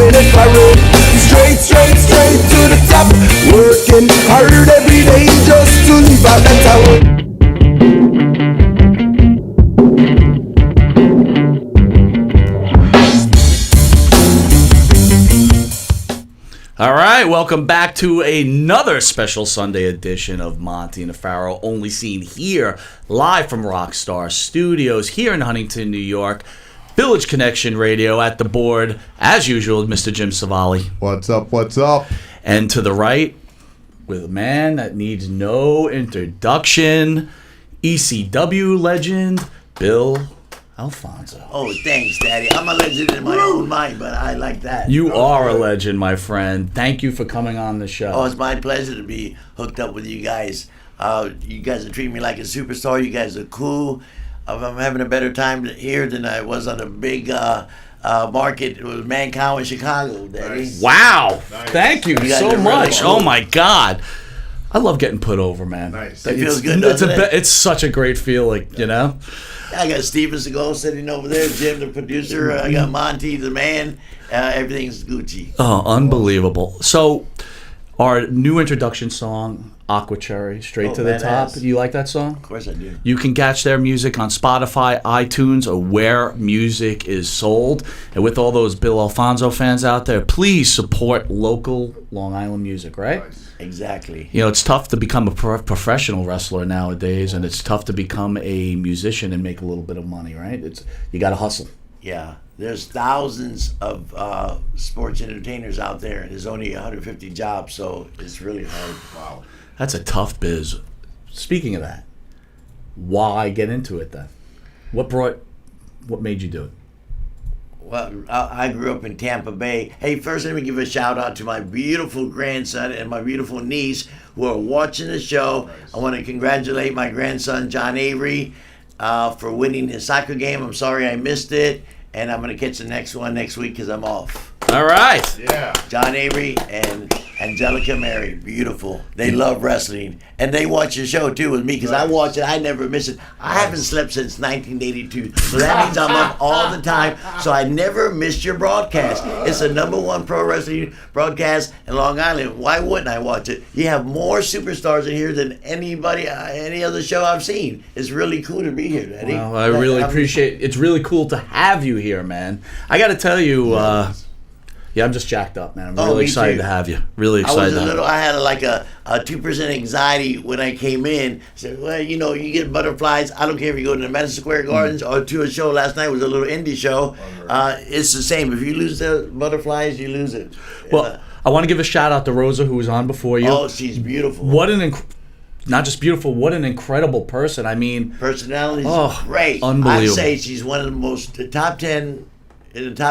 with a parade. Straight, straight, straight to the top. Working hard every day just to live a better way. All right, welcome back to another special Sunday edition of Monty and the Pharaoh, only seen here live from Rockstar Studios here in Huntington, New York. Village Connection Radio at the board, as usual, Mr. Jim Savali. What's up, what's up? And to the right, with a man that needs no introduction, ECW legend, Bill Alphonso. Oh, thanks, Daddy. I'm a legend in my own mind, but I like that. You are a legend, my friend. Thank you for coming on the show. Oh, it's my pleasure to be hooked up with you guys. You guys are treating me like a superstar. You guys are cool. I'm having a better time here than I was on a big market. It was Mancow in Chicago, Daddy. Nice. Wow. Nice. Thank you so really much. cool. Oh, my God. I love getting put over, man. Nice. It feels good, doesn't it? It's such a great feeling, you know? I got Steven Seagal sitting over there, Jim the producer. I got Monty the man. Everything's Gucci. Oh, unbelievable. So, our new introduction song, Aqua Cherry, Straight to the Top. badass. Do you like that song? Of course I do. You can catch their music on Spotify, iTunes, or where music is sold. And with all those Bill Alphonso fans out there, please support local Long Island music, right? Nice. Exactly. You know, it's tough to become a professional wrestler nowadays, and it's tough to become a musician and make a little bit of money, right? You got to hustle. Yeah. There's thousands of sports entertainers out there. There's only 150 jobs, so it's really hard. Wow. That's a tough biz. Speaking of that, why get into it then? What made you do it? Well, I grew up in Tampa Bay. Hey, first let me give a shout out to my beautiful grandson and my beautiful niece who are watching the show. Nice. I want to congratulate my grandson, John Avery, for winning his soccer game. I'm sorry I missed it, and I'm going to catch the next one next week because I'm off. All right. Yeah. John Avery and Angelica Mary, beautiful. They love wrestling, and they watch the show too with me because I watch it. I never miss it. I haven't slept since 1982, so that means I'm up all the time. So I never miss your broadcast. It's the #1 pro wrestling broadcast in Long Island. Why wouldn't I watch it? You have more superstars in here than anybody, any other show I've seen. It's really cool to be here, Daddy. Well, I really appreciate. It's really cool to have you here, man. I got to tell you. Yeah, I'm just jacked up, man. I'm really me excited too. to have you. Really I excited. was I had like a 2% anxiety when I came in. I said, well, you know, you get butterflies. I don't care if you go to the Madison Square Gardens or to a show last night. It was a little indie show. It's the same. If you lose the butterflies, you lose it. Well, I want to give a shout out to Rosa, who was on before you. Oh, she's beautiful. What not just beautiful, what an incredible person. I mean, Personality's Oh, great. unbelievable. I'd say she's one of the top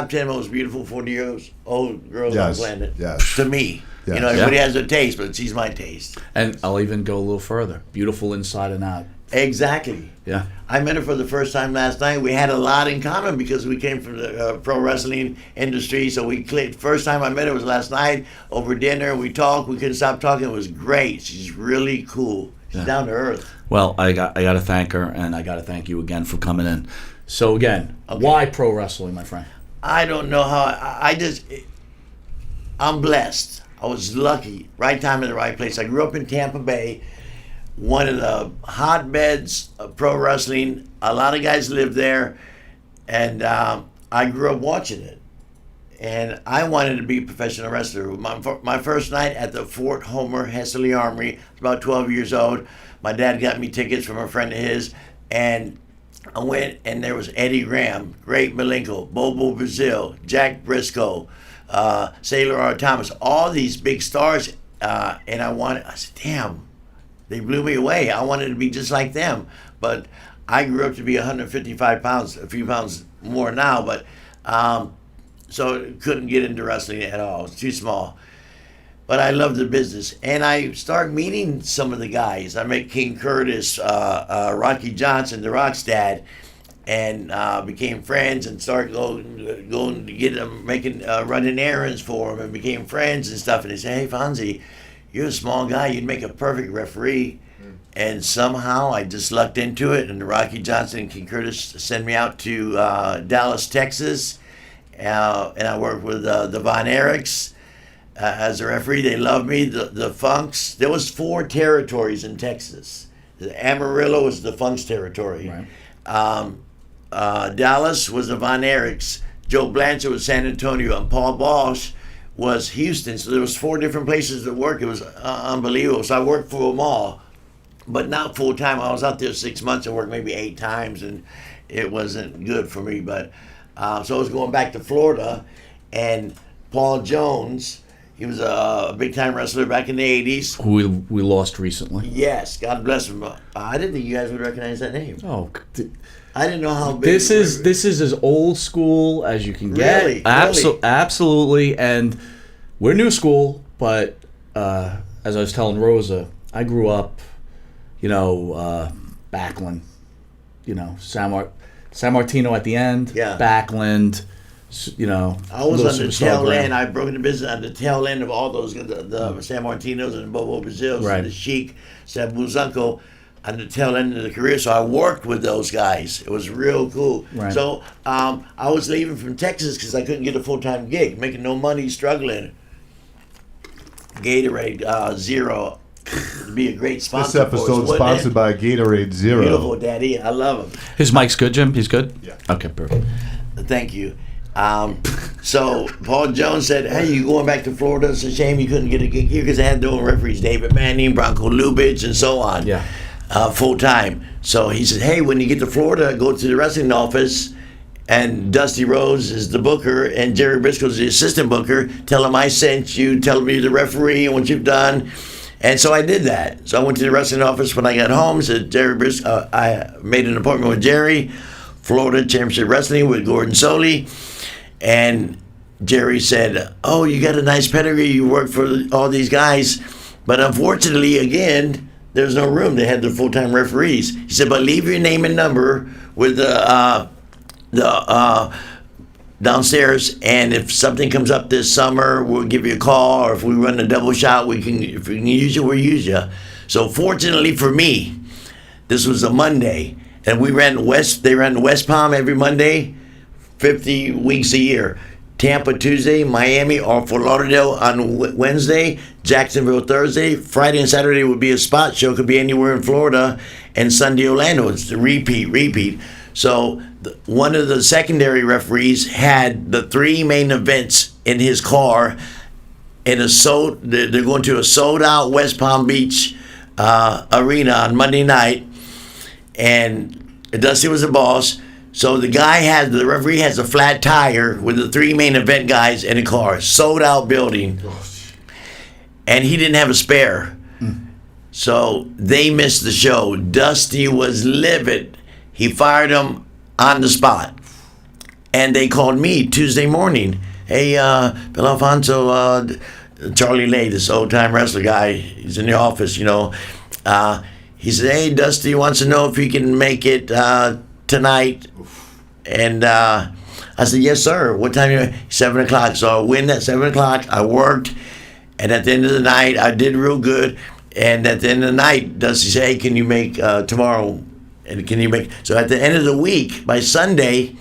10 most beautiful 40-year-old girls on the planet. Yes. To me. Yes. You know, everybody has their taste, but she's my taste. and I'll even go a little further. Beautiful inside and out. Exactly. Yeah. I met her for the first time last night. We had a lot in common because we came from the pro wrestling industry. So we clicked. First time I met her was last night over dinner. We talked. We couldn't stop talking. It was great. She's really cool. She's down to earth. Well, I got to thank her, and I got to thank you again for coming in. So again, why pro wrestling, my friend? I don't know how. I'm blessed. I was lucky. Right time in the right place. I grew up in Tampa Bay, one of the hotbeds of pro wrestling. A lot of guys live there, and I grew up watching it. And I wanted to be a professional wrestler. My first night at the Fort Homer Hessley Armory, I was about 12 years old. My dad got me tickets from a friend of his, and I went, and there was Eddie Graham, Great Malenko, Bobo Brazil, Jack Briscoe, Sailor R. Thomas, all these big stars. And I said, damn, they blew me away. I wanted to be just like them. But I grew up to be 155 pounds, a few pounds more now, but so couldn't get into wrestling at all. It's too small. But I love the business. And I start meeting some of the guys. I met King Curtis, Rocky Johnson, The Rock's dad, and became friends and started going to get them, running errands for him, and became friends and stuff. And they say, hey, Fonzie, you're a small guy. You'd make a perfect referee. And somehow I just lucked into it. And Rocky Johnson and King Curtis sent me out to Dallas, Texas. and I worked with the Von Erichs as a referee. They loved me. The Funks. There was 4 territories in Texas. The Amarillo was the Funks territory. Right. Dallas was the Von Erichs. Joe Blanchard was San Antonio, and Paul Bosch was Houston. So there was 4 different places to work. It was unbelievable. So I worked for them all, but not full time. I was out there 6 months and worked maybe 8 times, and it wasn't good for me. But so I was going back to Florida, and Paul Jones, he was a big time wrestler back in the 80s. Who we lost recently. Yes, God bless him. I didn't think you guys would recognize that name. Oh, I didn't know how big. this is as old school as you can get. Really? Absolutely. And we're new school, but as I was telling Rosa, I grew up, Backland, San Martino at the end. Yeah. Backland. I was on the tail end. I broke into business on the tail end of all those, the San Martinos and the Bobo Brazils, Right. and the Sheik, Sabu Zunko, on the tail end of the career. So I worked with those guys. It was real cool. Right. So I was leaving from Texas because I couldn't get a full-time gig, making no money, struggling. Gatorade Zero would be a great sponsor. This episode is sponsored by Gatorade Zero. Beautiful, Daddy. I love him. His mic's good, Jim? He's good? Yeah. Okay, perfect. Thank you. So Paul Jones said, "Hey, you going back to Florida? It's a shame you couldn't get a gig here because they had their own referees, David Manning, Bronco Lubitsch, and so on, Yeah. full time." So he said, "Hey, when you get to Florida, go to the wrestling office, and Dusty Rose is the booker, and Jerry Briscoe's the assistant booker. Tell him I sent you. Tell him you're the referee and what you've done." And so I did that. So I went to the wrestling office when I got home. Said Jerry Briscoe. I made an appointment with Jerry, Florida Championship Wrestling with Gordon Soley. And Jerry said, "Oh, you got a nice pedigree. You work for all these guys. But unfortunately, again, there's no room. They had the full-time referees." He said, "But leave your name and number with the downstairs. And if something comes up this summer, we'll give you a call. Or if we run a double shot, if we can use you, we'll use you." So fortunately for me, this was a Monday. And they ran West Palm every Monday. 50 weeks a year. Tampa Tuesday, Miami or Fort Lauderdale on Wednesday, Jacksonville Thursday, Friday and Saturday would be a spot show, could be anywhere in Florida, and Sunday Orlando. It's the repeat. So one of the secondary referees had the 3 main events in his car. They're going to a sold out West Palm Beach arena on Monday night, and Dusty was the boss. So the referee has a flat tire with the 3 main event guys in a car, sold out building, and he didn't have a spare. So they missed the show. Dusty was livid. He fired him on the spot, and they called me Tuesday morning. "Hey, Bill Alphonso, Charlie Lay, this old time wrestler guy, he's in the office, he said, 'Hey, Dusty wants to know if he can make it tonight.'" And I said, "Yes, sir. What time?" 7 o'clock. So I went at 7 o'clock. I worked, and at the end of the night, I did real good. And at the end of the night, Dusty said, "Hey, can you make tomorrow? And can you make?" So at the end of the week, by Sunday,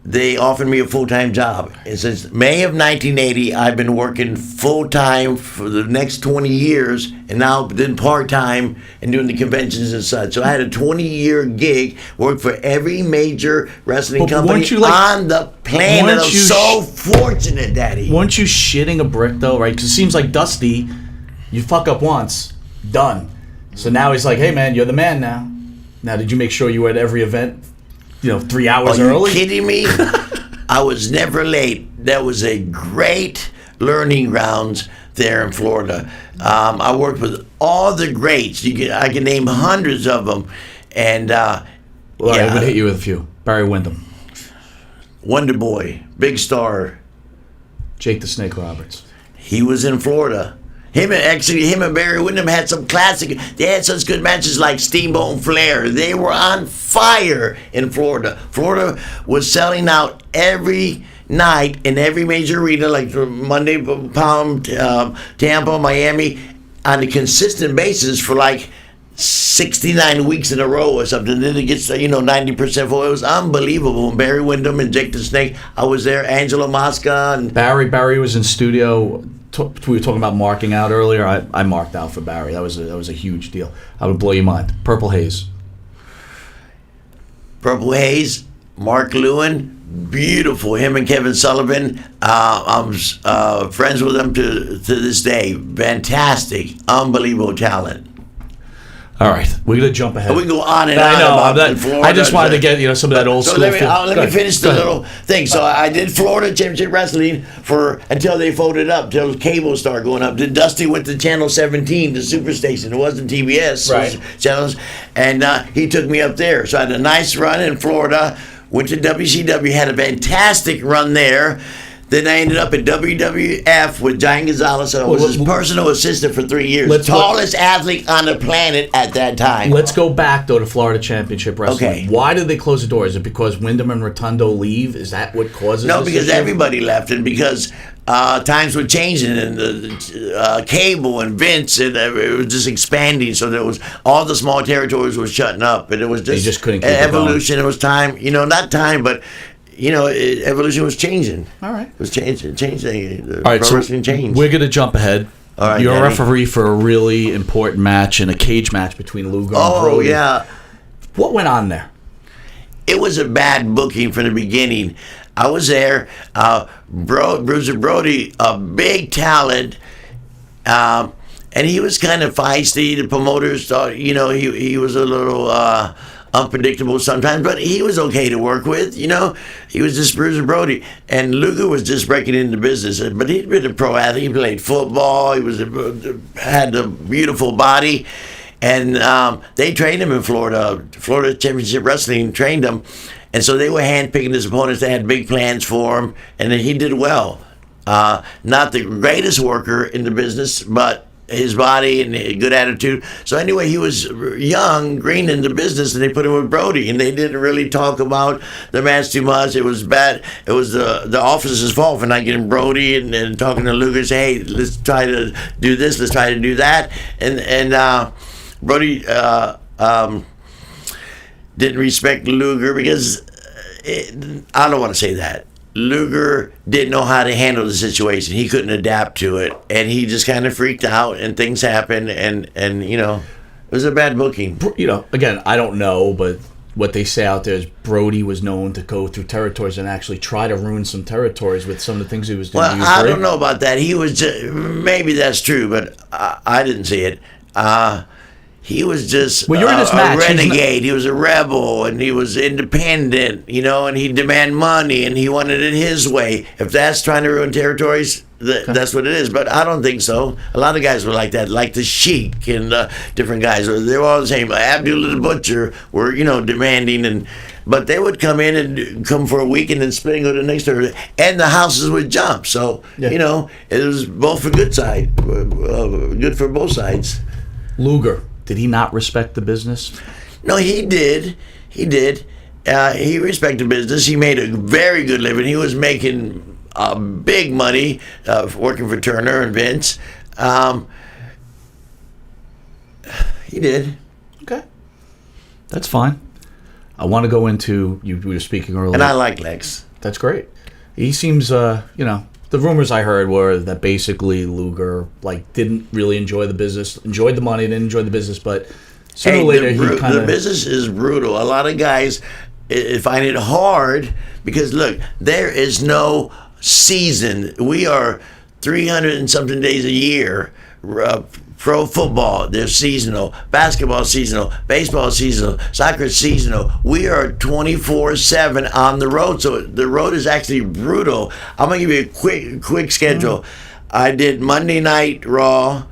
they offered me a full-time job. And since May of 1980, I've been working full-time for the next 20 years, and now then part-time and doing the conventions and such. So I had a 20-year gig, worked for every major wrestling company on the planet. I'm so fortunate, Daddy. Weren't you shitting a brick, though, right? Because it seems like Dusty, you fuck up once, done. So now he's like, "Hey, man, you're the man now." Now, did you make sure you were at every event 3 hours early? Are you kidding me? I was never late. That was a great learning grounds there in Florida. I worked with all the greats. I can name hundreds of them. And I'm going to hit you with a few. Barry Windham. Wonder Boy, big star. Jake the Snake Roberts. He was in Florida. Him and Barry Windham had some classic. They had such good matches like Steamboat and Flair. They were on fire in Florida. Florida was selling out every night in every major arena, like Monday, Palm, Tampa, Miami, on a consistent basis for like 69 weeks in a row or something. Then it gets 90% full. It was unbelievable. Barry Windham and Jake the Snake. I was there. Angelo Mosca and Barry was in studio. We were talking about marking out earlier. I marked out for Barry. That was a huge deal. I would blow your mind. Purple Haze. Purple Haze, Mark Lewin, beautiful. Him and Kevin Sullivan. I'm friends with them to this day. Fantastic, unbelievable talent. All right, we're gonna jump ahead. We can go on and I on know. about Florida. I just wanted to get some of that old school. Let me feel. finish the little thing. So I did Florida Championship Wrestling until they folded up, till cable started going up. Then Dusty went to Channel 17, the Superstation. It wasn't TBS, right? It was channels, and he took me up there. So I had a nice run in Florida. Went to WCW, had a fantastic run there. Then I ended up at WWF with Giant Gonzalez. I was his personal assistant for 3 years. Tallest athlete on the planet at that time. Let's go back, though, to Florida Championship Wrestling. Okay. Why did they close the door? Is it because Wyndham and Rotundo leave? Is that what causes No, this because issue? everybody left, and because times were changing, and the cable and Vince, and it was just expanding. So there was all the small territories were shutting up, and it was just couldn't keep evolution. It was time, not time, but evolution was changing. All right. It was changing. All right, so changed. We're going to jump ahead. All right, You're a Danny. referee for a really important match in a cage match between Luger and Brody. Oh, yeah. What went on there? It was a bad booking from the beginning. I was there. Bruiser Brody, a big talent, and he was kind of feisty. The promoters thought, he was a little unpredictable sometimes, but he was okay to work with. He was just Bruiser Brody, and Luger was just breaking into business. But he'd been a pro athlete. He played football. He had a beautiful body, and they trained him in Florida. Florida Championship Wrestling trained him, and so they were handpicking his opponents. They had big plans for him, and he did well. Not the greatest worker in the business, but his body and a good attitude. So anyway, he was young, green in the business, and they put him with Brody, and they didn't really talk about the match too much. It was bad. It was the officer's fault for not getting Brody and talking to Luger, say, hey, let's try to do this, let's try to do that. And Brody didn't respect Luger because I don't want to say that. Luger didn't know how to handle the situation. He couldn't adapt to it, and he just kind of freaked out, and things happened, and it was a bad booking. Again, I don't know, but what they say out there is Brody was known to go through territories and actually try to ruin some territories with some of the things he was doing. Well, I don't know about that. He was maybe that's true, but I didn't see it. He was just you're in this match. A renegade. He was a rebel, and he was independent, and he demanded money, and he wanted it his way. If that's trying to ruin territories, that's what it is. But I don't think so. A lot of guys were like that, like the Sheik and different guys. They were all the same. Abdullah the Butcher were, demanding, but they would come in and come for a week and then split and go to the next territory, and the houses would jump. So, it was both for good side, good for both sides. Luger. Did he not respect the business? No, he did. He did. He respected business. He made a very good living. He was making big money working for Turner and Vince. He did. Okay. That's fine. I want to go into, you were speaking earlier. And I like Lex. That's great. He seems, the rumors I heard were that basically Luger didn't really enjoy the business, enjoyed the money, didn't enjoy the business, but sooner or later he kind of... The business is brutal. A lot of guys find it hard because, look, there is no season. We are 300 and something days a year. Pro football, they're seasonal. Basketball seasonal. Baseball seasonal. Soccer seasonal. We are 24/7 on the road, so the road is actually brutal. I'm gonna give you a quick schedule. I did Monday Night Raw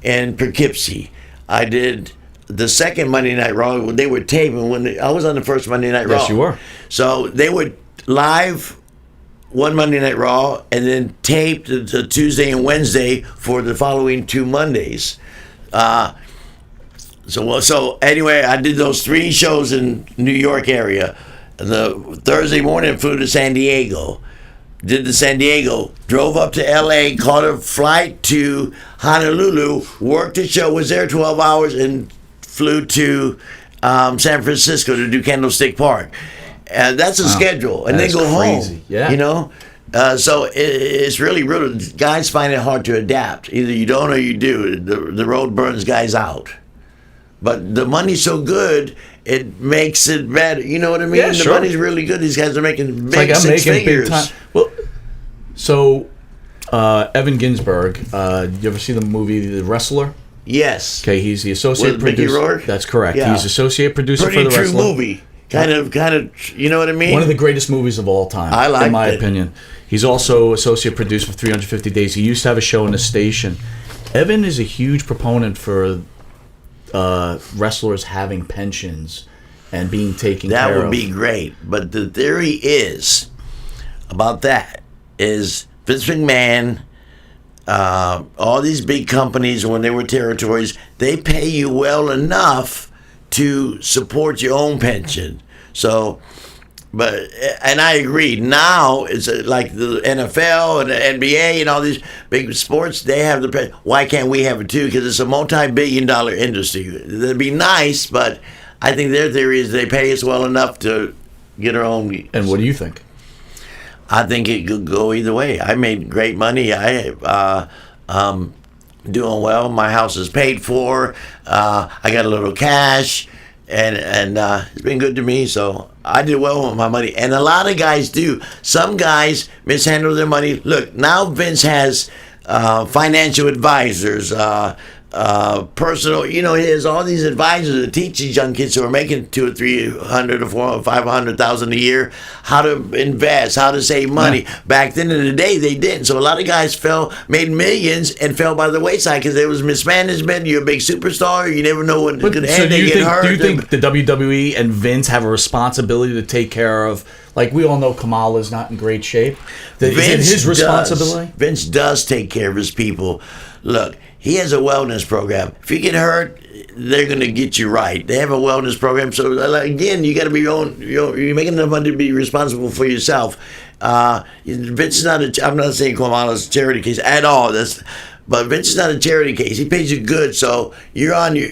in Poughkeepsie. I did the second Monday Night Raw. They were taping I was on the first Monday Night Raw. Yes, you were. So they would live one Monday Night Raw, and then taped the Tuesday and Wednesday for the following 2 Mondays. So anyway, I did those 3 shows in New York area. The Thursday morning, I flew to San Diego. Did the San Diego, drove up to L.A., caught a flight to Honolulu, worked the show, was there 12 hours, and flew to San Francisco to do Candlestick Park. And that's a schedule. And they go crazy. home. Yeah. You know? So it's really brutal. Guys find it hard to adapt. Either you don't or you do. The road burns guys out. But the money's so good, it makes it better. You know what I mean? Yeah, sure. The money's really good. These guys are making It's like I'm six making figures. big time. Well, so Evan Ginsberg, you ever see the movie The Wrestler? Yes. Okay, he's the associate With Mickey producer. Rourke? That's correct. Yeah. He's associate producer Pretty for The true Wrestler. movie. Kind of, you know what I mean? One of the greatest movies of all time, I liked in my it. opinion. He's also associate producer for 350 Days. He used to have a show on the station. Evan is a huge proponent for wrestlers having pensions and being taken care of. That would be great. But the theory is about that is Vince McMahon, all these big companies, when they were territories, they pay you well enough to support your own pension. So, and I agree. Now it's like the NFL and the NBA and all these big sports. They have the. Why can't we have it too? Because it's a multi-billion-dollar industry. That'd be nice, but I think their theory is they pay us well enough to get our own. And what do you think? I think it could go either way. I made great money. Doing well. My house is paid for. I got a little cash, and it's been good to me. So I did well with my money, and a lot of guys do. Some guys mishandle their money. Look, now Vince has financial advisors, personal. You know, he has all these advisors that teach these young kids who are making $200,000 or $300,000 or $400,000 or $500,000 a year how to invest, how to save money. Yeah. Back then in the day, they didn't. So a lot of guys made millions and fell by the wayside because there was mismanagement. You're a big superstar. You never know when could end. They get hurt. Do you think the WWE and Vince have a responsibility to take care of? Like we all know, Kamala's not in great shape. Is it his responsibility? Vince does take care of his people. Look, he has a wellness program. If you get hurt, they're going to get you right. They have a wellness program. So, again, you got to be your own. You're making enough money to be responsible for yourself. Vince is not I'm not saying Kamala's a charity case at all. But Vince is not a charity case. He pays you good, so you're on your.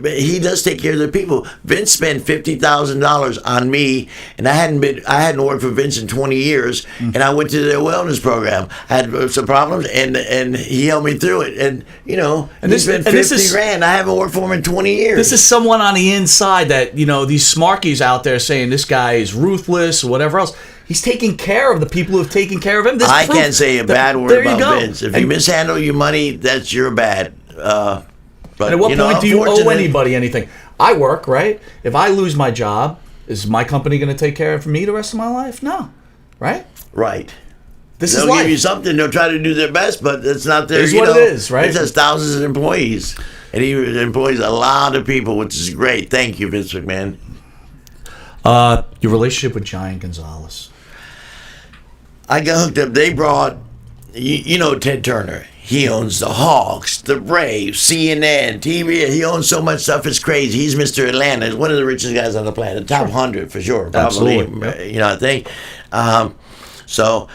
He does take care of the people. Vince spent $50,000 on me, and I hadn't worked for Vince in 20 years, and I went to their wellness program. I had some problems, and he helped me through it. And he spent $50,000. I haven't worked for him in 20 years. This is someone on the inside that these smarkies out there saying this guy is ruthless or whatever else. He's taking care of the people who have taken care of him. I can't say a bad word about Vince. If you mishandle your money, that's your bad. But at what point do you owe anybody anything? I work, right? If I lose my job, is my company going to take care of me the rest of my life? No, right? Right. They'll give you something. They'll try to do their best, but it's not their. It's what it is, right? Vince has thousands of employees, and he employs a lot of people, which is great. Thank you, Vince McMahon. Your relationship with Giant Gonzalez. I got hooked up. They brought, Ted Turner. He owns the Hawks, the Braves, CNN, TV. He owns so much stuff, it's crazy. He's Mr. Atlanta. He's one of the richest guys on the planet. Top 100 for sure. Probably. Absolutely. I think. So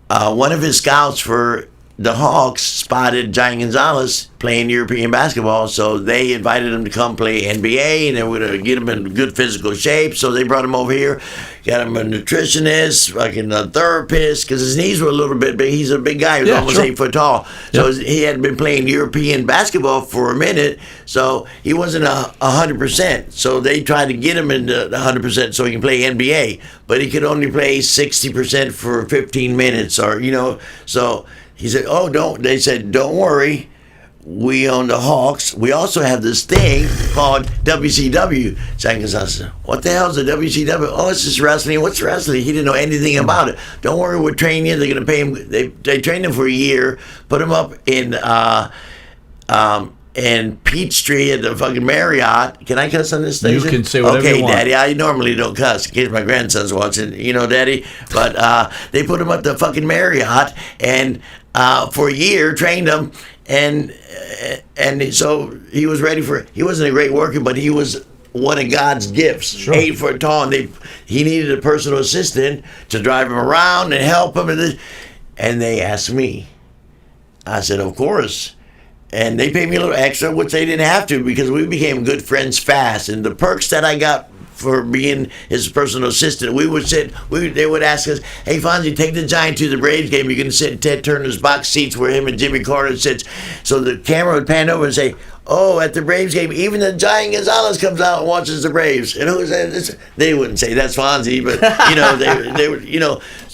one of his scouts for the Hawks spotted Giant Gonzalez playing European basketball, so they invited him to come play NBA, and they were going to get him in good physical shape. So they brought him over here, got him a nutritionist, fucking a therapist, because his knees were a little bit big. He's a big guy. He was almost 8 foot tall. So he had been playing European basketball for a minute, so he wasn't 100%. So they tried to get him into 100% so he can play NBA, but he could only play 60% for 15 minutes, so he said, they said, don't worry. We own the Hawks. We also have this thing called WCW. Giant Gonzalez said, what the hell is the WCW? Oh, it's just wrestling. What's wrestling? He didn't know anything about it. Don't worry, we're training you. They're going to pay him. They trained him for a year, put him up in Peachtree at the fucking Marriott. Can I cuss on this station? You can say whatever you want. Okay, Daddy. I normally don't cuss in case my grandson's watching. Daddy. But they put him up the fucking Marriott and for a year, trained him, and so he was ready for. He wasn't a great worker, but he was one of God's gifts. Sure. 8 foot tall, and he needed a personal assistant to drive him around and help him. And they asked me. I said, of course. And they paid me a little extra, which they didn't have to because we became good friends fast. And the perks that I got for being his personal assistant, they would ask us, hey, Fonzie, take the Giant to the Braves game. You're going to sit in Ted Turner's box seats where him and Jimmy Carter sits. So the camera would pan over and say, oh, at the Braves game, even the Giant Gonzalez comes out and watches the Braves. And who's that? They wouldn't say that's Fonzie, but they would,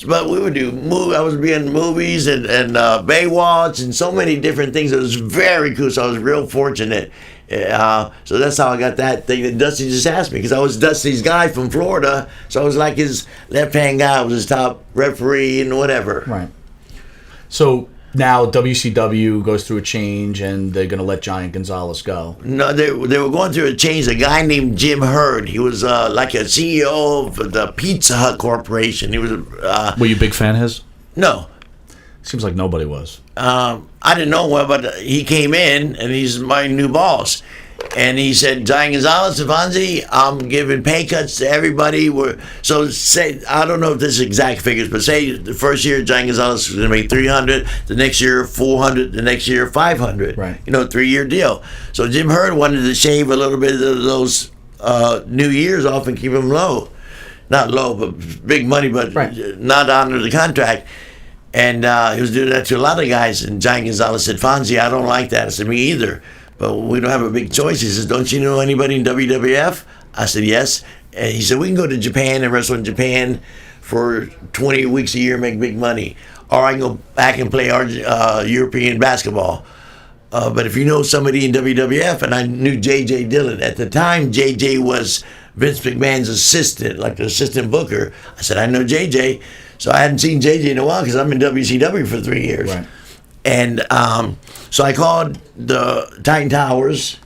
But we would do I was being movies and Baywatch and so many different things. It was very cool. So I was real fortunate. So that's how I got that thing that Dusty just asked me, because I was Dusty's guy from Florida. So I was like his left-hand guy. I was his top referee and whatever. Right. So now WCW goes through a change, and they're going to let Giant Gonzalez go. No, they were going through a change. A guy named Jim Hurd. He was like a CEO of the Pizza Hut Corporation. He was. Were you a big fan of his? No. Seems like nobody was. I didn't know him, but he came in, and he's my new boss. And he said, Giant Gonzalez and Fonzie, I'm giving pay cuts to everybody. So say, I don't know if this is exact figures, but say the first year Giant Gonzalez was going to make $300, the next year $400, the next year $500. Right. 3-year deal. So Jim Hurd wanted to shave a little bit of those New Year's off and keep them low. Not low, but big money, but not honor the contract. And he was doing that to a lot of guys. And Giant Gonzalez said, Fonzie, I don't like that. I said, me either. But we don't have a big choice. He says, don't you know anybody in WWF? I said, yes. And he said, we can go to Japan and wrestle in Japan for 20 weeks a year and make big money. Or I can go back and play European basketball. But if you know somebody in WWF, and I knew J.J. Dillon. At the time, J.J. was Vince McMahon's assistant, like the assistant booker. I said, I know J.J. So I hadn't seen J.J. in a while because I'm in WCW for 3 years. Right. And so I called the Titan Towers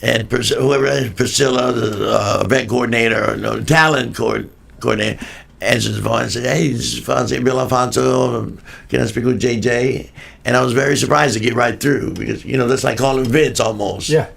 and Priscilla, the event coordinator, or talent coordinator, answered the phone and said, hey, this is Fonzie, Bill Alphonso. Can I speak with JJ? And I was very surprised to get right through because, that's like calling Vince almost. Yeah.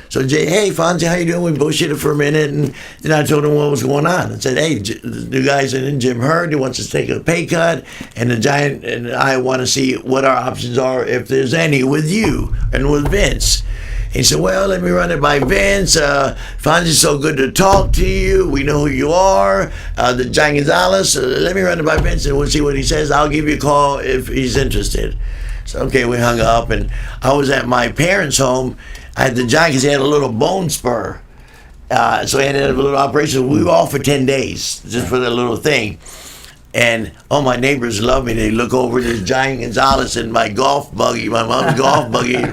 So hey, Fonzie, how you doing? We bullshitted for a minute, and then I told him what was going on and said, hey, the new guy's in Jim Hurd. He wants us to take a pay cut, and the Giant and I want to see what our options are, if there's any, with you and with Vince. He said, well, let me run it by Vince. Fonzie's so good to talk to you. We know who you are. The Giant Gonzalez, let me run it by Vince, and we'll see what he says. I'll give you a call if he's interested. So, okay, we hung up, and I was at my parents' home. I had the Giant because he had a little bone spur. So he had to have a little operation. We were off for 10 days just for that little thing. And all my neighbors love me. They look over this Giant Gonzalez in my golf buggy, my mom's golf buggy.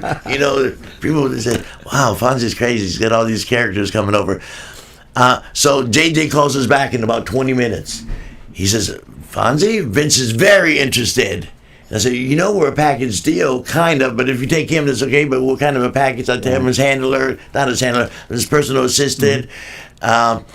People would say, wow, Fonzie's crazy. He's got all these characters coming over. So JJ calls us back in about 20 minutes. He says, Fonzie, Vince is very interested. I said, we're a package deal, kind of, but if you take him, that's okay, but what kind of a package? I tell him his handler, not his handler, his personal assistant. And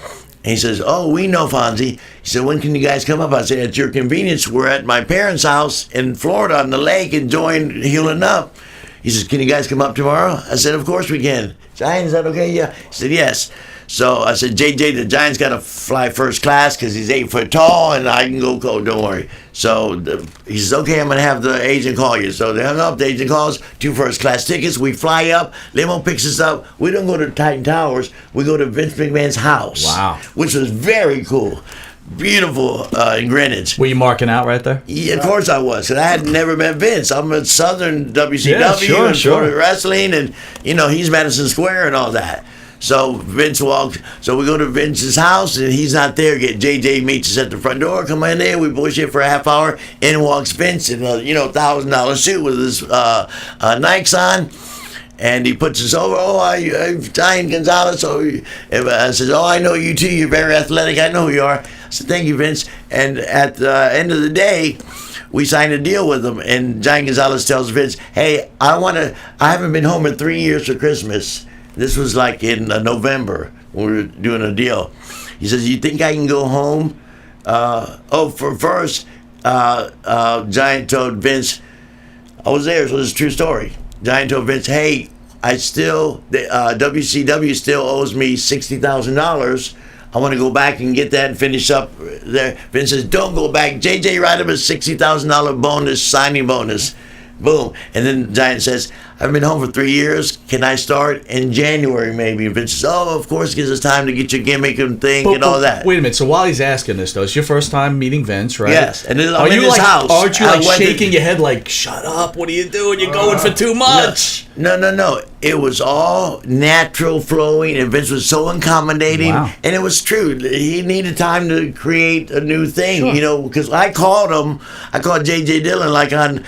he says, oh, we know Fonzie. He said, when can you guys come up? I said, at your convenience. We're at my parents' house in Florida on the lake enjoying healing up. He says, can you guys come up tomorrow? I said, of course we can. Giant, is that okay? Yeah. He said, yes. So I said, JJ, the Giant's got to fly first class because he's 8 foot tall, and I can go cold, don't worry. So he says, okay, I'm going to have the agent call you. So they hung up, the agent calls, 2 first class tickets. We fly up, limo picks us up. We don't go to Titan Towers. We go to Vince McMahon's house. Wow. Which was very cool. Beautiful in Greenwich. Were you marking out right there? Yeah, of course I was. Because I had never met Vince. I'm at Southern WCW and Florida Wrestling, and, he's Madison Square and all that. So Vince walks. So we go to Vince's house, and he's not there yet. JJ meets us at the front door. Come in there. We bullshit for a half hour. In walks Vince in a $1,000 suit with his Nikes on, and he puts us over. Oh, I'm Giant Gonzalez. So I says, oh, I know you too. You're very athletic. I know who you are. I said, thank you, Vince. And at the end of the day, we signed a deal with him, and Giant Gonzalez tells Vince, hey, I haven't been home in 3 years for Christmas. This was like in November when we were doing a deal. He says, you think I can go home? Giant told Vince, I was there, so this is a true story. Giant told Vince, hey, WCW still owes me $60,000. I want to go back and get that and finish up there. Vince says, don't go back. JJ write him a $60,000 bonus, signing bonus. Boom. And then Giant says, I've been home for 3 years. Can I start in January maybe? And Vince says, oh, of course, gives us time to get your gimmick and thing and all that. Wait a minute. So while he's asking this, though, it's your first time meeting Vince, right? Yes. And then I'm in his house. Aren't you like shaking your head like, shut up, what are you doing? You're going for too much. No. It was all natural flowing, and Vince was so accommodating. Wow. And it was true. He needed time to create a new thing, Sure. you know, because I called J.J. Dillon like on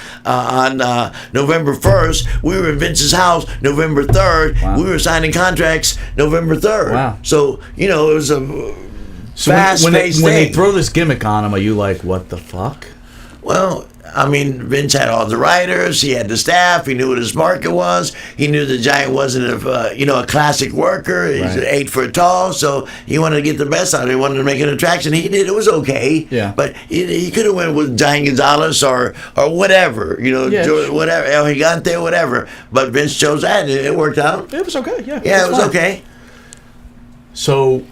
November 1st. We were in Vince's house November 3rd. Wow. We were signing contracts November 3rd. Wow. So, you know, it was a So fast-paced when they thing. throw this gimmick on him, are you like, what the fuck? Well, I mean, Vince had all the writers. He had the staff. He knew what his market was. He knew the Giant wasn't a classic worker. He's Right. 8 foot tall, so he wanted to get the best out of it. He wanted to make an attraction. He did. It was okay. Yeah. But he could have went with Giant Gonzalez or whatever. You know, Yeah. whatever. El Gigante, whatever. But Vince chose that, and it worked out. It was okay, yeah. Yeah, it was fine. okay. So,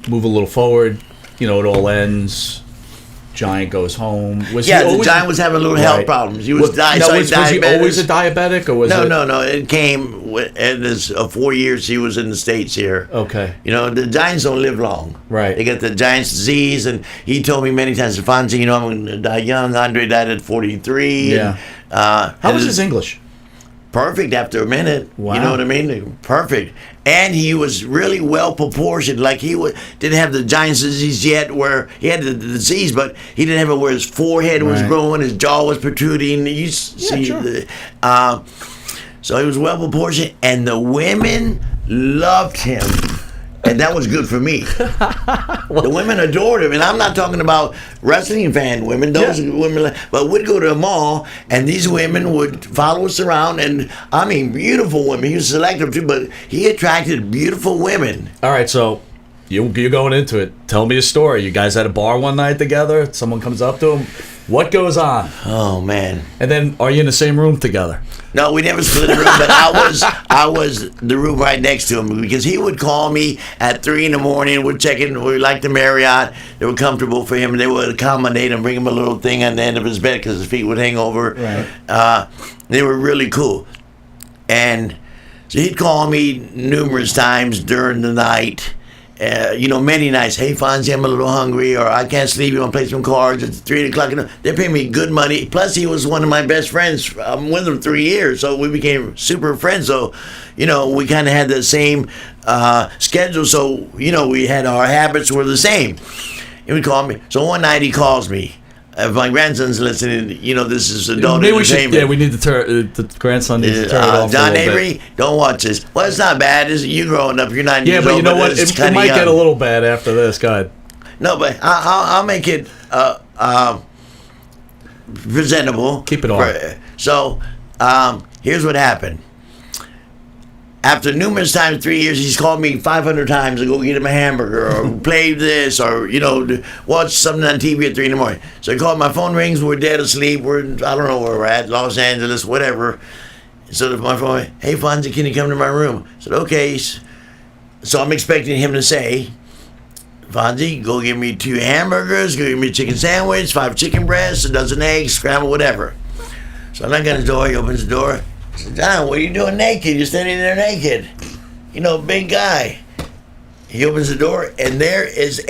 move a little forward. You know, it all ends. Giant goes home. Was Yeah, he the always, Giant was having little health problems. He was, was he always a diabetic, or was it? No. It came and this 4 years he was in the States here. Okay. You know, the Giants don't live long. Right. They got the Giants disease, and he told me many times, Alphonso, you know, I'm going to die young. Andre died at 43. Yeah. And, How was his English? perfect after a minute. Wow. You know what I mean? Perfect. And he was really well proportioned. Like didn't have the Giants disease yet, where he had the disease, but he didn't have it where his forehead was Right. growing, his jaw was protruding. You see sure. so he was well proportioned, and the women loved him. And that was good for me. The women adored him, and I'm not talking about wrestling fan women. Those women, but we'd go to a mall, and these women would follow us around, and I mean, beautiful women. He was selective too, but he attracted beautiful women. All right, so you're going into it. Tell me a story. You guys at a bar one night together. Someone comes up to him. What goes on? Oh man! And then, are you in the same room together? No, we never split a room, but I was the room right next to him, because he would call me at 3 a.m. We'd check in. We liked the Marriott. They were comfortable for him, and they would accommodate him, bring him a little thing on the end of his bed because his feet would hang over. Right. They were really cool, and so he'd call me numerous times during the night. Many nights. Hey, Fonzie, I'm a little hungry, or I can't sleep. You want to play some cards? It's 3 o'clock. They're paying me good money. Plus, he was one of my best friends. I'm with him 3 years, so we became super friends. So, we kind of had the same schedule. So, we had our habits were the same. He would call me. So one night he calls me. If my grandson's listening, this is adult Maybe entertainment. we need to turn the grandson needs to turn it off. John a little Avery, bit. don't watch this. Well, it's not bad. It's you growing up. You're 9 Yeah, years but old. you know what? It's It kinda might young. get a little bad after this. Go ahead. No, but I'll make it presentable. Keep it on. So here's what happened. After numerous times, 3 years, he's called me 500 times to go get him a hamburger or play this or, watch something on TV at 3 a.m. So he called, my phone rings, we're dead asleep, I don't know where we're at, Los Angeles, whatever. So my phone went, hey, Fonzie, can you come to my room? I said, okay. So I'm expecting him to say, Fonzie, go get me 2 hamburgers, go get me a chicken sandwich, 5 chicken breasts, a dozen eggs, scrambled, whatever. So I knock on his door, he opens the door. I said, John, what are you doing naked? You're standing there naked. Big guy. He opens the door, and there is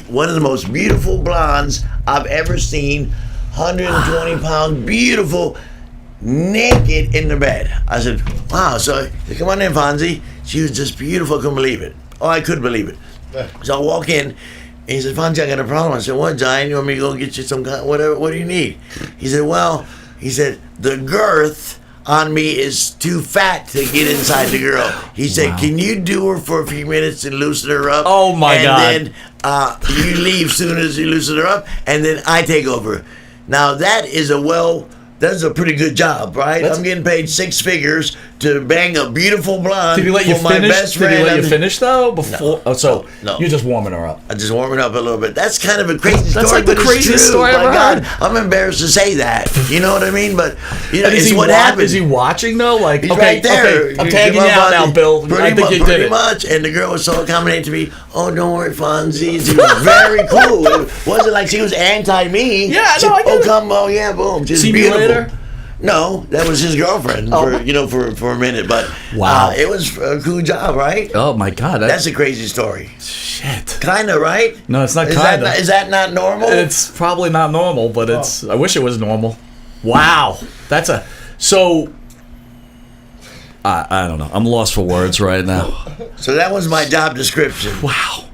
one of the most beautiful blondes I've ever seen, 120 pounds, beautiful, naked in the bed. I said, wow. So he said, come on in, Fonzie. She was just beautiful. I couldn't believe it. Oh, I could believe it. So I walk in, and he said, Fonzie, I got a problem. I said, what, John? You want me to go get you some kind, whatever? What do you need? He said, the girth on me is too fat to get inside the girl. He said, can you do her for a few minutes and loosen her up? Oh, my God. And then you leave soon as you loosen her up, and then I take over. Now, that's a pretty good job, right? I'm getting paid 6 figures to bang a beautiful blonde. Did he let you for my finish? best friend. Did he let you finish though? Before? No, no. You're just warming her up. I just warming up a little bit. That's kind of a crazy story. That's like the but craziest it's true. story I've My ever God, heard. I'm embarrassed to say that. You know what I mean? But And it's what happened. Is he watching though? Like, He's okay, right there. okay, I'm tagging you out now, Bill. I think you did Pretty it. much. And the girl was so accommodating to me. Oh, don't worry, Fonzie. She was very cool. It wasn't like she was anti me. Yeah, no, I get it. Oh, come, oh yeah, boom. Just See me beautiful. later? No, that was his girlfriend for a minute. But Wow. it was a cool job, right? Oh my God, That's a crazy story. shit. Kinda, right? No, it's not Is kinda. that, is that not normal? It's probably not normal, but it's. I wish it was normal. Wow, that's a. So. I don't know. I'm lost for words right now. So that was my job description. Wow.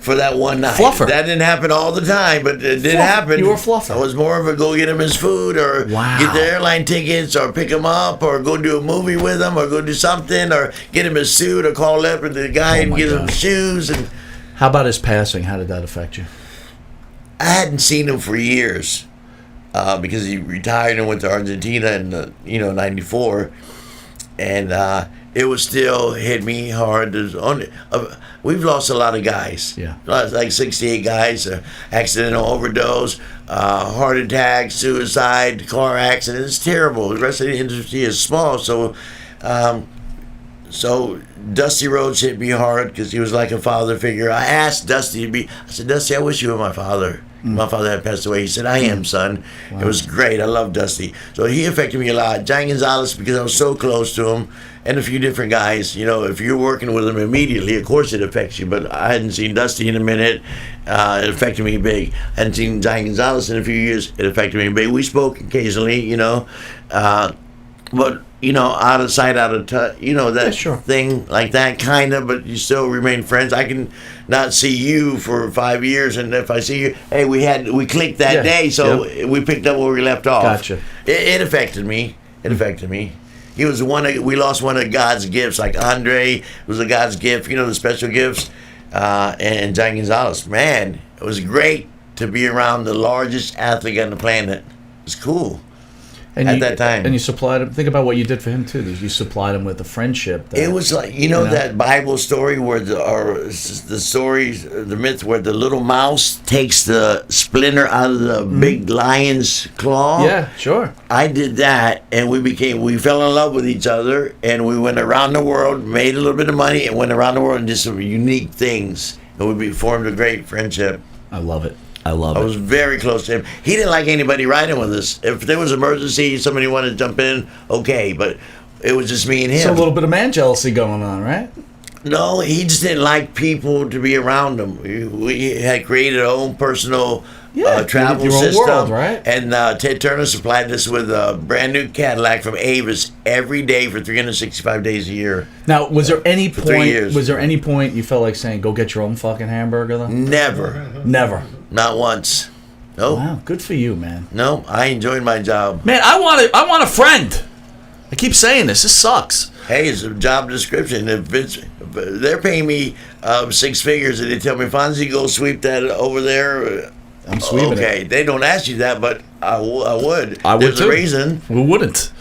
For that one night. Fluffer. That didn't happen all the time, but it did happen. You were a fluffer. I was more of a go get him his food or Wow. get the airline tickets or pick him up or go do a movie with him or go do something or get him his suit or call up with the guy and my get him God. shoes. And How about his passing? How did that affect you? I hadn't seen him for years because he retired and went to Argentina in '94, and it was still hit me hard. We've lost a lot of guys. Yeah. Lost like 68 guys, accidental overdose, heart attack, suicide, car accident. It's terrible. The rest of the industry is small, so Dusty Rhodes hit me hard because he was like a father figure. I asked Dusty I said, Dusty, I wish you were my father. My father had passed away. He said, I am, son. Wow. It was great. I love Dusty. So he affected me a lot. Giant Gonzalez, because I was so close to him, and a few different guys. If you're working with them immediately, of course it affects you, but I hadn't seen Dusty in a minute. It affected me big. I hadn't seen Giant Gonzalez in a few years. It affected me big. We spoke occasionally, but out of sight, out of touch, that sure. thing like that, kind of, but you still remain friends. I can not see you for 5 years, and if I see you, hey, we clicked that day, so we picked up where we left off. Gotcha. It affected me. He was we lost one of God's gifts, like Andre was a God's gift, the special gifts, and Giant Gonzalez. Man, it was great to be around the largest athlete on the planet. It was cool. At that time. And you supplied him. Think about what you did for him too. You supplied him with a friendship. It was like that Bible story where the myth where the little mouse takes the splinter out of the big lion's claw. Yeah, sure. I did that, and we fell in love with each other, and we went around the world, made a little bit of money, and went around the world and did some unique things, and we formed a great friendship. I love it. I was very close to him. He didn't like anybody riding with us. If there was an emergency, somebody wanted to jump in, okay, but it was just me and him. So a little bit of man jealousy going on, right? No, he just didn't like people to be around him. We had created our own personal travel system. World, right? And Ted Turner supplied us with a brand new Cadillac from Avis every day for 365 days a year. Now, was there any point? 3 years. Was there any point you felt like saying, "Go get your own fucking hamburger"? Though? Never. Not once. Nope. Wow, good for you, man. No, I enjoyed my job. Man, I want a friend. I keep saying this. This sucks. Hey, it's a job description. If they're paying me 6 figures and they tell me, Fonzie, go sweep that over there. I'm sweeping it. Okay, they don't ask you that, but I would. I would There's too. a reason. Who wouldn't?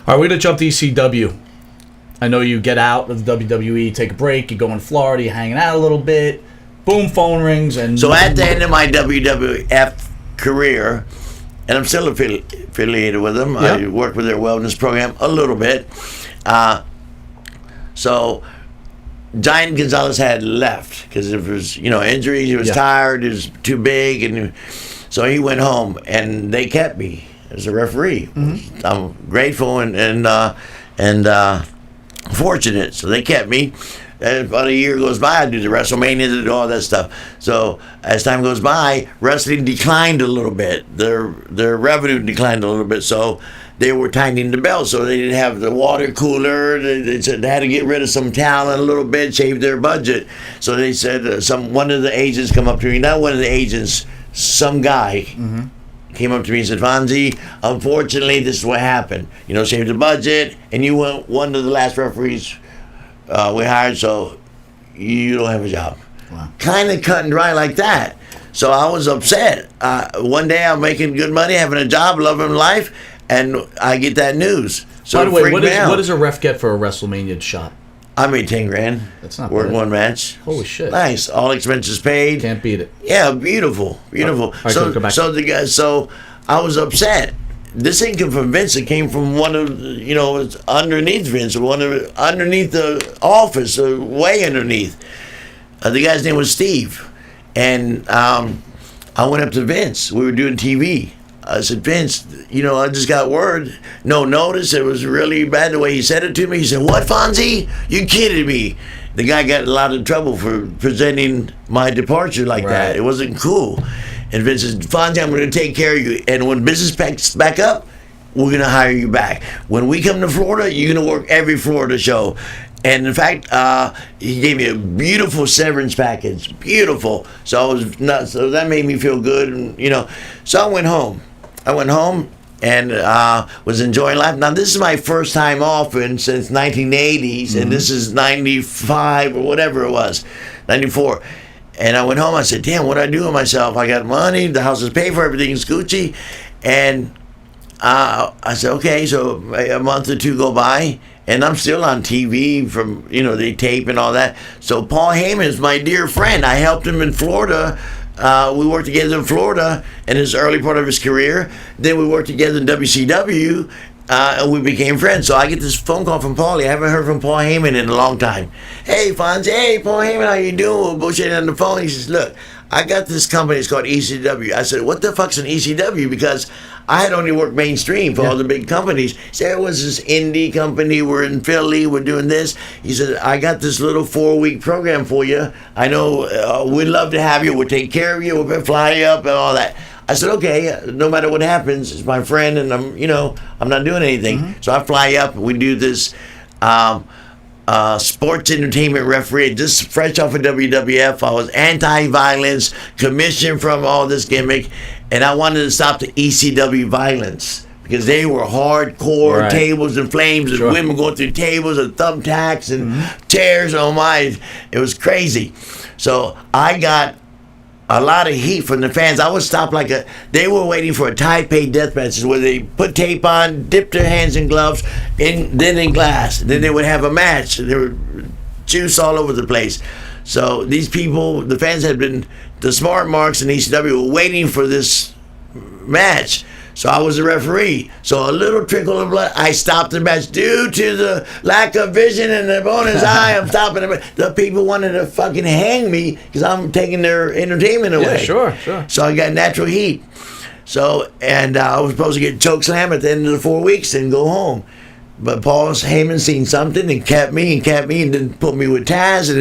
All right, we're going to jump to ECW. I know you get out of the WWE, take a break, you go in Florida, you're hanging out a little bit. Boom, phone rings. And so at the end of my WWF career, and I'm still affiliated with them. Yep. I work with their wellness program a little bit. So Giant Gonzalez had left because it was, injuries. He was tired. He was too big, and so he went home. And they kept me as a referee. Mm-hmm. I'm grateful and fortunate. So they kept me. And about a year goes by, I do the WrestleMania, do all that stuff. So as time goes by, wrestling declined a little bit. Their revenue declined a little bit. So they were tightening the belt. So they didn't have the water cooler. They said they had to get rid of some talent a little bit, shave their budget. So they said one of the agents come up to me. Not one of the agents, some guy. Mm-hmm. Came up to me and said, Fonzie, unfortunately, this is what happened. Shaved the budget, and you were one of the last referees we hired, so you don't have a job. Wow. Kind of cut and dry like that. So I was upset. One day I'm making good money, having a job, loving life, and I get that news. So by the way, what does a ref get for a WrestleMania shot? I made $10,000. That's not Worked bad. one match. Holy shit! Nice, all expenses paid. Can't beat it. Yeah, beautiful. All right, So I was upset. This ain't come from Vince. It came from one of, it's underneath Vince, underneath the office, way underneath. The guy's name was Steve. And I went up to Vince. We were doing TV. I said, Vince, I just got word. No notice. It was really bad the way he said it to me. He said, what, Fonzie? You kidding me? The guy got in a lot of trouble for presenting my departure like that. It wasn't cool. And Vince says, Fonzie, I'm going to take care of you. And when business picks back up, we're going to hire you back. When we come to Florida, you're going to work every Florida show. And in fact, he gave me a beautiful severance package. Beautiful. So I was nuts. So that made me feel good. And, so I went home. And was enjoying life. Now, this is my first time off since 1980s, and this is 95 or whatever it was, 94. And I went home. I said, damn, what do I do with myself? I got money. The house is paid for. Everything's Gucci. And I said, okay. So a month or two go by, and I'm still on TV from, they tape and all that. So Paul Heyman is my dear friend. I helped him in Florida. We worked together in Florida in his early part of his career. Then we worked together in WCW, and we became friends. So I get this phone call from Paulie. I haven't heard from Paul Heyman in a long time. Hey, Fonzie. Hey, Paul Heyman, how you doing? We're bullshitting on the phone. He says, look, I got this company. It's called ECW. I said, what the fuck's an ECW? Because I had only worked mainstream for all the big companies. He said, it was this indie company. We're in Philly. We're doing this. He said, I got this little 4-week program for you. I know we'd love to have you. We'll take care of you. We'll fly you up and all that. I said, okay, no matter what happens, it's my friend, and I'm not doing anything. So I fly up. We do this sports entertainment referee, just fresh off of WWF. I was anti-violence, commissioned from all this gimmick, and I wanted to stop the ECW violence because they were hardcore tables and flames and women going through tables and thumbtacks and chairs. Oh my, it was crazy. So I got a lot of heat from the fans. I would stop they were waiting for a Taipei death match where they put tape on, dip their hands in gloves, then in glass. Then they would have a match. There were juice all over the place. So these people, the fans had been, the smart marks in ECW were waiting for this match. So I was the referee. So a little trickle of blood, I stopped the match due to the lack of vision in the opponent's eye. I'm stopping the match. The people wanted to fucking hang me because I'm taking their entertainment away. Yeah, sure. So I got natural heat. So, and I was supposed to get choke slam at the end of the 4 weeks and go home. But Paul Heyman seen something and kept me and then put me with Taz and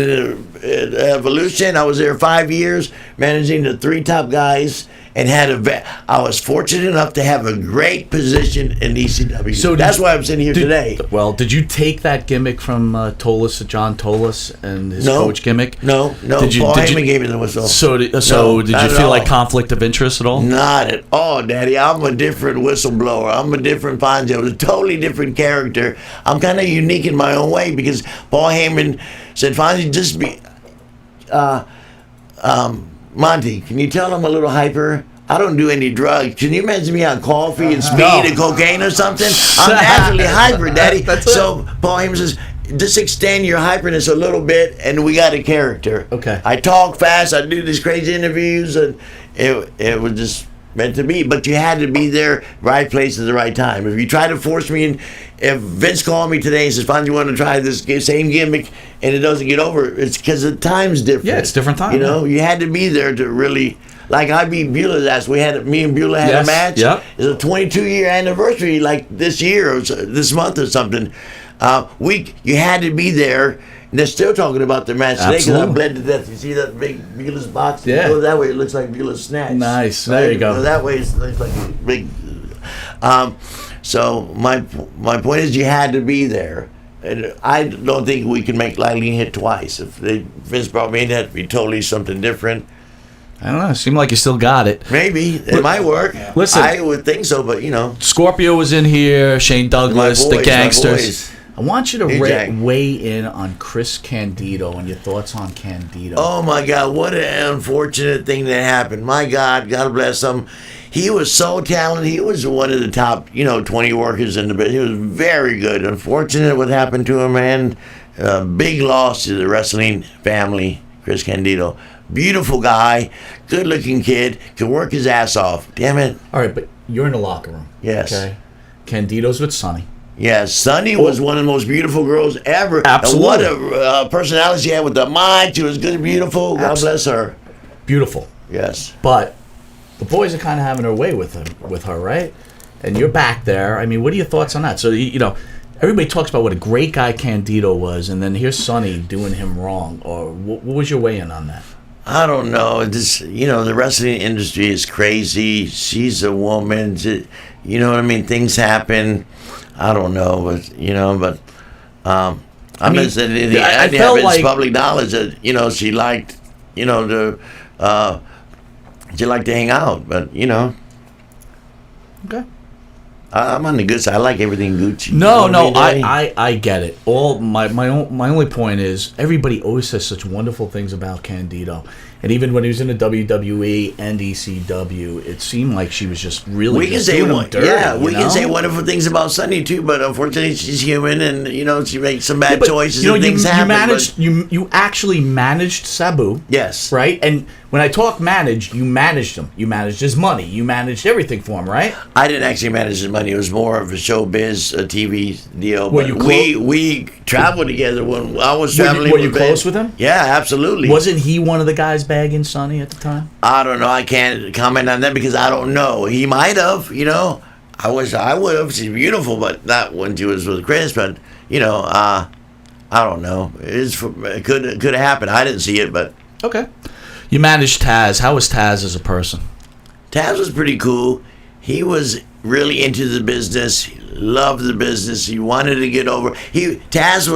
then Evolution. I was there 5 years managing the 3 top guys. And I was fortunate enough to have a great position in ECW. So that's why I'm sitting here today. Well, did you take that gimmick from John Tolis and his coach gimmick? No. Paul Heyman gave me the whistle. So did you feel like conflict of interest at all? Not at all, Daddy. I'm a different whistleblower. I'm a different Fonzie. I was a totally different character. I'm kind of unique in my own way because Paul Heyman said, Fonzie, just be... Monty, can you tell I'm a little hyper? I don't do any drugs. Can you imagine me on coffee and speed and cocaine or something? I'm naturally hyper, Daddy. So Paul Heyman says, just extend your hyperness a little bit, and we got a character. Okay. I talk fast. I do these crazy interviews, and it was just meant to be. But you had to be there, right place at the right time. If you try to force me in, if Vince called me today and says, Fonzie, you want to try this same gimmick, and it doesn't get over, it's because the time's different. Yeah, it's different time. You had to be there to really... Like I beat Beulah's ass. Me and Beulah had a match. Yep. It's a 22-year anniversary, like this year or this month or something. You had to be there. And they're still talking about the match today because I bled to death. You see that big Beulah's box? Yeah. Go that way, it looks like Beulah's snatch. Nice. There you go. Go that way, it looks like a big. So my point is, you had to be there. And I don't think we can make Lilene hit twice. If Vince brought me in, that'd be totally something different. I don't know. It seemed like you still got it. Maybe. It might work. Listen. I would think so, but Scorpio was in here, Shane Douglas, the Gangsters. My I want you to weigh in on Chris Candido and your thoughts on Candido. Oh, my God. What an unfortunate thing that happened. My God. God bless him. He was so talented. He was one of the top, 20 workers in the business. He was very good. Unfortunate what happened to him, man. Big loss to the wrestling family, Chris Candido. Beautiful guy, good-looking kid, can work his ass off. Damn it. All right, but you're in the locker room. Yes. Okay. Candido's with Sonny. Yes, Sonny was one of the most beautiful girls ever. Absolutely. And what a personality she had with the mind. She was good and beautiful. God bless her. Beautiful. Yes. But the boys are kind of having their way with her, right? And you're back there. I mean, what are your thoughts on that? So, everybody talks about what a great guy Candido was, and then here's Sonny doing him wrong. Or what was your weigh-in on that? I don't know. The wrestling industry is crazy. She's a woman. You know what I mean? Things happen. I don't know, but I'm just saying. I felt like it's public knowledge that she liked, she liked to hang out, but Okay. I'm on the good side. I like everything Gucci. No, I get it. All my only point is everybody always says such wonderful things about Candido, and even when he was in the WWE and ECW, it seemed like she was just really. We can say can say wonderful things about Sunny too, but unfortunately she's human, and she makes some bad choices and things happen. You actually managed Sabu. Yes. Right, and when I talk manage, you managed him. You managed his money. You managed everything for him, right? I didn't actually manage his money. It was more of a showbiz, a TV deal. Were you we traveled together when I was traveling. Were you close with him? Yeah, absolutely. Wasn't he one of the guys bagging Sonny at the time? I don't know. I can't comment on that because I don't know. He might have. I wish I would have. She's beautiful, but not when she was with Chris. But I don't know. It could have happened. I didn't see it, but okay. You managed Taz. How was Taz as a person? Taz was pretty cool. He was really into the business. He loved the business. He wanted to get over. Taz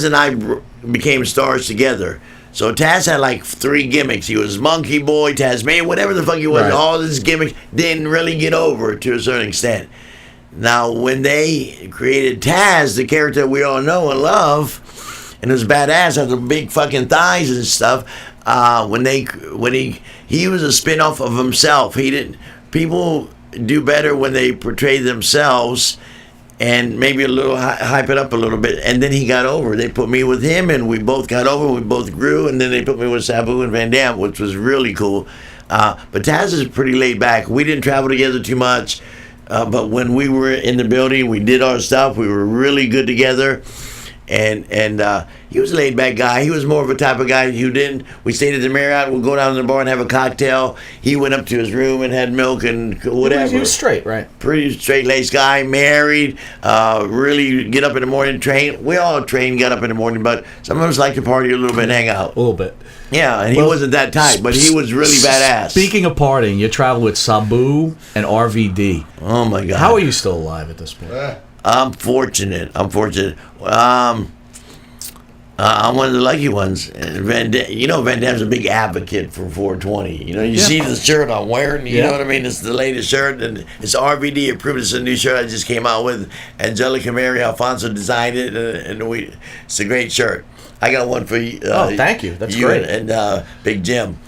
and I became stars together. So Taz had like 3 gimmicks. He was Monkey Boy, Tasmanian, whatever the fuck he was. Right. All his gimmicks didn't really get over to a certain extent. Now, when they created Taz, the character we all know and love, and it was badass, had the big fucking thighs and stuff. He was a spin-off of himself. People do better when they portray themselves and maybe a little hype it up a little bit, and then he got over. They put me with him, and we both got over. We both grew, and then they put me with Sabu and Van Dam, which was really cool. But Taz is pretty laid back. We didn't travel together too much, but when we were in the building, we did our stuff. We were really good together. And he was a laid back guy. He was more of a type of guy who didn't. We stayed at the Marriott. We'd go down to the bar and have a cocktail. He went up to his room and had milk and whatever. He was straight, right? Pretty straight laced guy, married. Really get up in the morning, train. We all train, get up in the morning, but some of us like to party a little bit and hang out. A little bit. Yeah, and he wasn't that type, but he was really badass. Speaking of partying, you travel with Sabu and RVD. Oh my God! How are you still alive at this point? I'm fortunate. I'm one of the lucky ones. Van Dam's a big advocate for 420. You see the shirt I'm wearing. You know what I mean? It's the latest shirt, and it's RVD approved. It's a new shirt I just came out with. Angelica Mary Alphonso designed it, and it's a great shirt. I got one for you. Thank you. That's great. And Big Jim.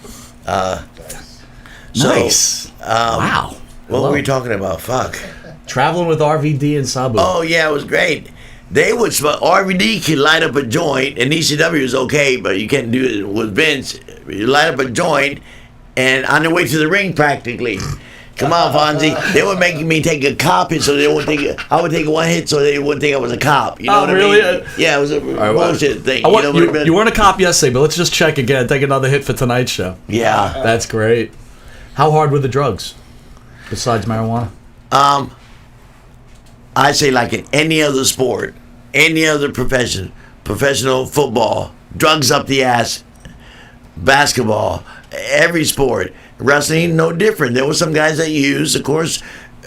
Nice. Wow. What were we talking about? Fuck. Traveling with RVD and Sabu. Oh, yeah, it was great. They would smoke. RVD could light up a joint, and ECW is okay, but you can't do it with Vince. You light up a joint, and on the way to the ring, practically. Come on, Fonzie. They were making me take a cop hit, so they wouldn't think I would take one hit, so they wouldn't think I was a cop. You know what really? I mean? Yeah, it was a bullshit thing. You weren't a cop yesterday, but let's just check again. Take another hit for tonight's show. Yeah, that's great. How hard were the drugs, besides marijuana? I say like in any other sport, any other profession, professional football, drugs up the ass, basketball, every sport, wrestling, no different. There were some guys that used, of course,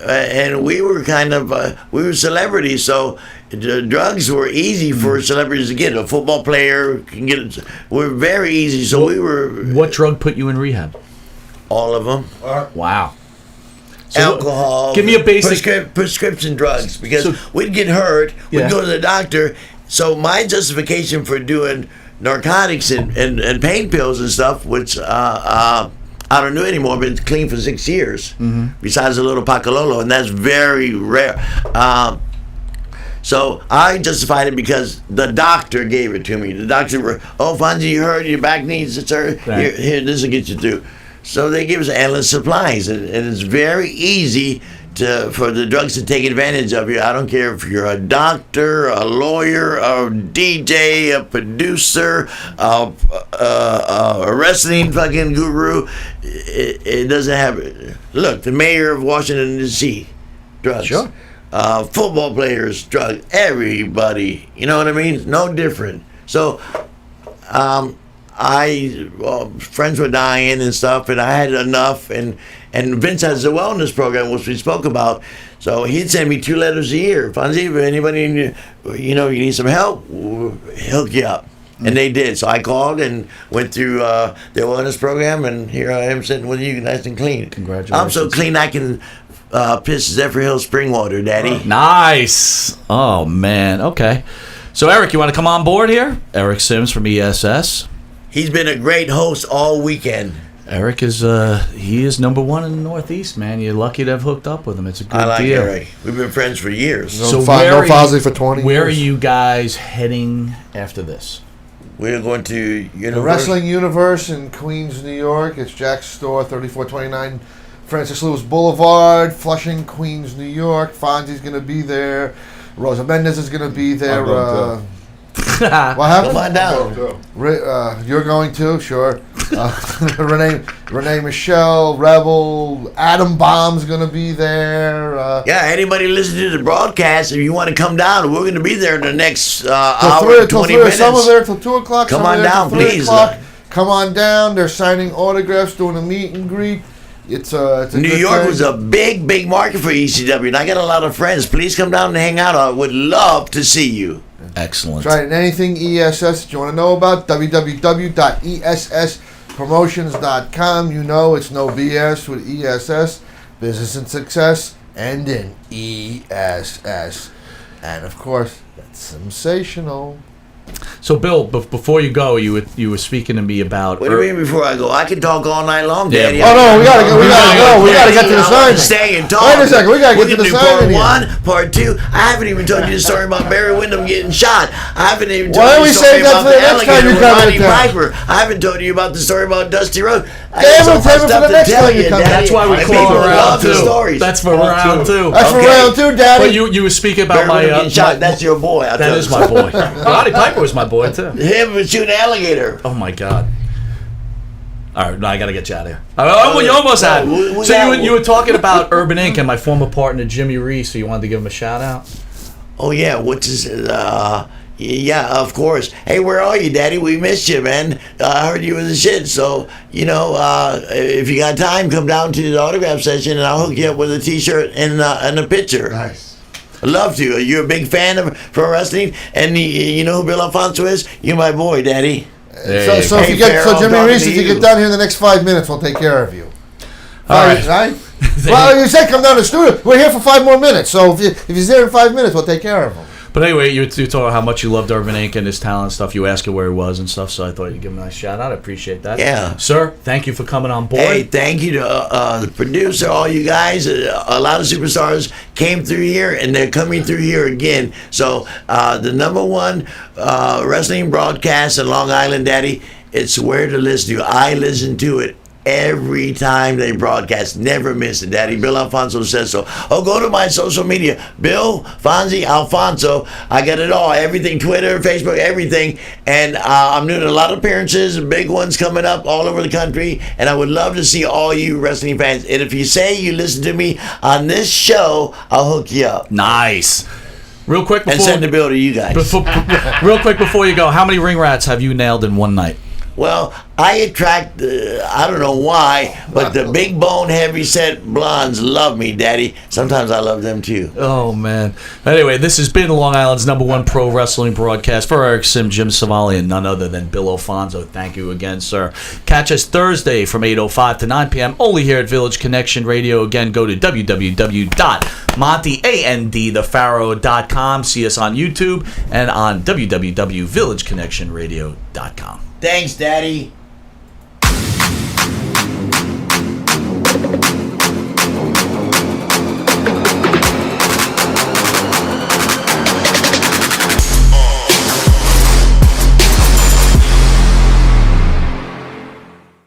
and we were we were celebrities, so drugs were easy for celebrities to get. A football player can get it. Were very easy, so we were. What drug put you in rehab? All of them. Wow. So alcohol. Give me a basic prescription drugs, because we'd get hurt. We'd go to the doctor. So my justification for doing narcotics and pain pills and stuff, which I don't do anymore, been clean for 6 years. Besides a little Pacalolo, and that's very rare. So I justified it because the doctor gave it to me. The doctor, Fonzie, you hurt, your back needs it, sir. Here, this will get you through. So they give us endless supplies, and it's very easy for the drugs to take advantage of you. I don't care if you're a doctor, a lawyer, a DJ, a producer, a wrestling fucking guru. It doesn't have. Look, the mayor of Washington D.C. drugs. Sure. Football players, drugs. Everybody. You know what I mean? No different. So, friends were dying and stuff, and I had enough. And Vince has a wellness program, which we spoke about. So he'd send me 2 letters a year. Fonzie, if anybody, you need some help, we'll hook you up. And they did. So I called and went through their wellness program, and here I am sitting with you, nice and clean. Congratulations. I'm so clean I can piss Zephyr Hill spring water, Daddy. Nice. Oh, man. Okay. So, Eric, you want to come on board here? Eric Sims from ESS. He's been a great host all weekend. Eric is he is number 1 in the Northeast, man. You're lucky to have hooked up with him. It's a good deal. I like Eric. We've been friends for years. So no Fozzie for 20 Where years. are you guys heading after this? We're going to The Wrestling Universe in Queens, New York. It's Jack's store, 3429 Francis Lewis Boulevard, Flushing, Queens, New York. Fonzie's going to be there. Rosa Mendez is going to be there. What happened? Come on down. You're going to? Sure. Renee Michelle, Rebel, Adam Bomb's going to be there. Yeah, anybody listening to the broadcast, if you want to come down, we're going to be there in the next hour, 20 minutes. Some are there till 2 o'clock. Come on down, please. Come on down. They're signing autographs, doing a meet and greet. It's a New good York time. was a big market for ECW, and I got a lot of friends. Please come down and hang out. I would love to see you. Excellent. That's right. And anything ESS that you want to know about, www.esspromotions.com. You know it's no BS with ESS, business and success, and in ESS. And of course, that's sensational. So, Bill, before you go, you were speaking to me about. What do you mean before I go? I can talk all night long, Yeah, Daddy. Oh no, we gotta go. We gotta get to the I want signing. to stay and talk. Wait a second, we gotta get to the do signing part here. 1, part 2. I haven't even told you the story about Barry Windham getting shot. I haven't even Why told don't you we the story save that about for the the next time alligator you with come Rodney in town? Piper. I haven't told you about the story about Dusty Rhodes. I Damn got it, so save much it for stuff the to next tell time you you, come in. Daddy. That's why we And call people it round love the 2. stories. That's for round 2. That's for Okay. round 2, Daddy. But you were speaking about Barry Windham my. getting shot. That's your boy. I'll That tell is you. my boy. Rodney Piper was my boy too. Him shooting an alligator. Oh my God. All right, no, I gotta get you out of here. You almost had. we So got- you were talking about Urban Inc. and my former partner Jimmy Reese. So you wanted to give him a shout out. Oh yeah, what's his? Yeah, of course. Hey, where are you, Daddy? We missed you, man. I heard you was the shit. So if you got time, come down to the autograph session, and I'll hook you up with a T-shirt and a picture. Nice. I'd love to. You're a big fan of pro wrestling, and you know who Bill Alphonso is? You're my boy, Daddy. So if Hey, you get Farrell, Jimmy I'm Reese, talking if to you you. get down here in the next 5 minutes, we'll take care of you. All right. Right? Well, you said come down to the studio. We're here for 5 more minutes, so if he's there in 5 minutes, we'll take care of him. But anyway, you talking about how much you loved Urban Inc. and his talent and stuff. You asked him where he was and stuff, so I thought you'd give him a nice shout out. I appreciate that. Yeah. Sir, thank you for coming on board. Hey, thank you to the producer, all you guys. A lot of superstars came through here, and they're coming through here again. So the number 1 wrestling broadcast in Long Island, Daddy, it's where to listen to. I listen to it every time they broadcast. Never miss it, Daddy. Bill Alphonso says so. Oh, go to my social media. Bill, Fonzie, Alphonso. I got it all. Everything, Twitter, Facebook, everything. And I'm doing a lot of appearances, big ones coming up all over the country. And I would love to see all you wrestling fans. And if you say you listen to me on this show, I'll hook you up. Nice. Real quick before And send the bill to you guys. real quick before you go, how many ring rats have you nailed in one night? Well, I attract, I don't know why, but the big bone, heavy set blondes love me, Daddy. Sometimes I love them too. Oh, man. Anyway, this has been Long Island's number 1 pro wrestling broadcast. For Eric Sim, Jim Savali, and none other than Bill Alphonso. Thank you again, sir. Catch us Thursday from 8:05 to 9 p.m. only here at Village Connection Radio. Again, go to www.montyandthepharaoh.com. See us on YouTube and on www.villageconnectionradio.com. Thanks, Daddy.